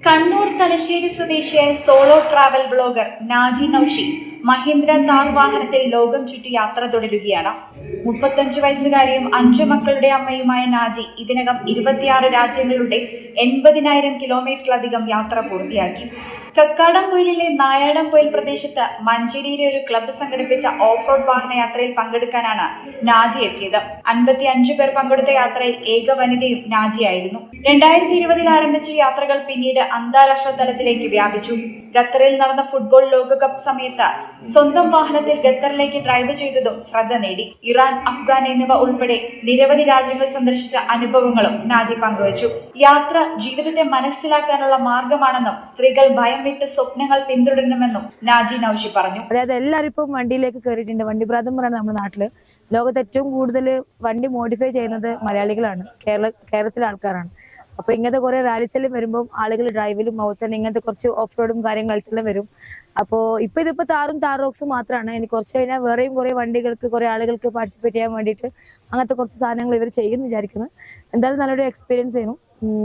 കണ്ണൂർ തലശ്ശേരി സ്വദേശിയായ solo travel blogger Naji Noushi Mahindra Thar വാഹനത്തിൽ ലോകം ചുറ്റി യാത്ര തുടരുകയാണ്. 35 വയസ്സുകാരിയും 5 മക്കളുടെ അമ്മയുമായ നാജി ഇതിനകം 26 രാജ്യങ്ങളുടെ 80,000 കിലോമീറ്ററിലധികം യാത്ര പൂർത്തിയാക്കി. കക്കാടംപൊയിലിലെ നായാടംപൊയിൽ പ്രദേശത്ത് മഞ്ചേരിയിലെ ഒരു ക്ലബ്ബ് സംഘടിപ്പിച്ച ഓഫ് റോഡ് വാഹനയാത്രയിൽ പങ്കെടുക്കാനാണ് നാജി എത്തിയത്. 55 പേർ പങ്കെടുത്ത യാത്രയിൽ ഏക വനിതയും നാജിയായിരുന്നു. 2020 ആരംഭിച്ച യാത്രകൾ പിന്നീട് അന്താരാഷ്ട്ര തലത്തിലേക്ക് വ്യാപിച്ചു. ഖത്തറിൽ നടന്ന ഫുട്ബോൾ ലോകകപ്പ് സമയത്ത് സ്വന്തം വാഹനത്തിൽ ഖത്തറിലേക്ക് ഡ്രൈവ് ചെയ്തതും ശ്രദ്ധ നേടി. ഇറാൻ, അഫ്ഗാൻ എന്നിവ ഉൾപ്പെടെ നിരവധി രാജ്യങ്ങൾ സന്ദർശിച്ച അനുഭവങ്ങളും നാജി പങ്കുവച്ചു. യാത്ര ജീവിതത്തെ മനസ്സിലാക്കാനുള്ള മാർഗമാണെന്നും സ്ത്രീകൾ ഭയം വിട്ട് സ്വപ്നങ്ങൾ പിന്തുടരണമെന്നും നാജി നൌഷി പറഞ്ഞു. അതായത് എല്ലാവരും ഇപ്പം വണ്ടിയിലേക്ക് കയറിയിട്ടുണ്ട്. വണ്ടി ഭ്രാന്തം പറയുന്നത് നമ്മുടെ നാട്ടില് ലോകത്ത് ഏറ്റവും കൂടുതൽ വണ്ടി മോഡിഫൈ ചെയ്യുന്നത് മലയാളികളാണ്, കേരളത്തിലെ ആൾക്കാരാണ്. അപ്പൊ ഇങ്ങനത്തെ കുറെ റാലീസെല്ലാം വരുമ്പോൾ ആളുകൾ ഡ്രൈവിലും മൗത്തണ് ഇങ്ങനത്തെ കുറച്ച് ഓഫ് റോഡും കാര്യങ്ങളെല്ലാം വരും. അപ്പോൾ ഇതിപ്പോ താറും റോക്സും മാത്രമാണ്. ഇനി കുറച്ച് കഴിഞ്ഞാൽ വേറെയും കുറെ വണ്ടികൾക്ക് കുറെ ആളുകൾക്ക് പാർട്ടിസിപ്പേറ്റ് ചെയ്യാൻ വേണ്ടിയിട്ട് അങ്ങനത്തെ കുറച്ച് സാധനങ്ങൾ ഇവർ ചെയ്യുമെന്ന് വിചാരിക്കുന്നു. എന്തായാലും നല്ലൊരു എക്സ്പീരിയൻസ് ചെയ്യുന്നു.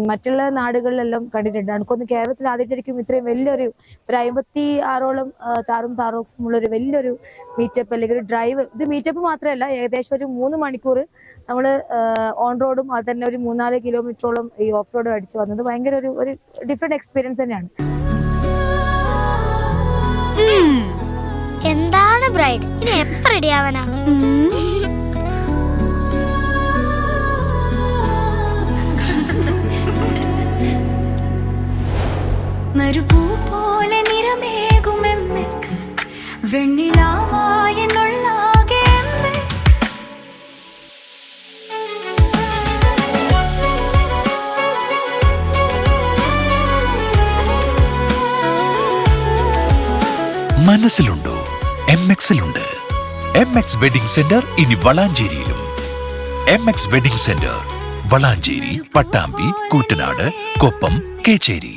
മറ്റുള്ള നാടുകളിലെല്ലാം കണ്ടിട്ടുണ്ട്. എനിക്കൊന്ന് കേരളത്തിൽ ആദ്യമായിട്ടായിരിക്കും ഇത്രയും വലിയൊരു 56ഓളം താറും റോക്സും ഉള്ളൊരു വലിയൊരു മീറ്റപ്പ് അല്ലെങ്കിൽ ഒരു ഡ്രൈവ്. ഇത് മീറ്റപ്പ് മാത്രമല്ല, ഏകദേശം ഒരു 3 മണിക്കൂർ നമ്മൾ ഓൺ റോഡും അത് തന്നെ ഒരു 3-4 കിലോമീറ്ററോളം ഈ ഓഫ് റോഡും അടിച്ചു വന്നത് ഭയങ്കര ഒരു ഡിഫറെന്റ് എക്സ്പീരിയൻസ് തന്നെയാണ്. എന്താണ് ബ്രൈഡ്, ഇനി എപ്പോ റെഡി ആവാനാ? മരുപൂ പോലെ നിറമേകും MX വെണ്ണിലാവായെന്നുള്ളാകെ MX. മനസ്സിലുണ്ടോ? MX-ലുണ്ട്. MX വെഡിംഗ് സെന്റർ ഇനി വളാഞ്ചേരിയിലും. MX wedding centre Valanchery, Pattambi, Koottanad, Koppam, Kecheri.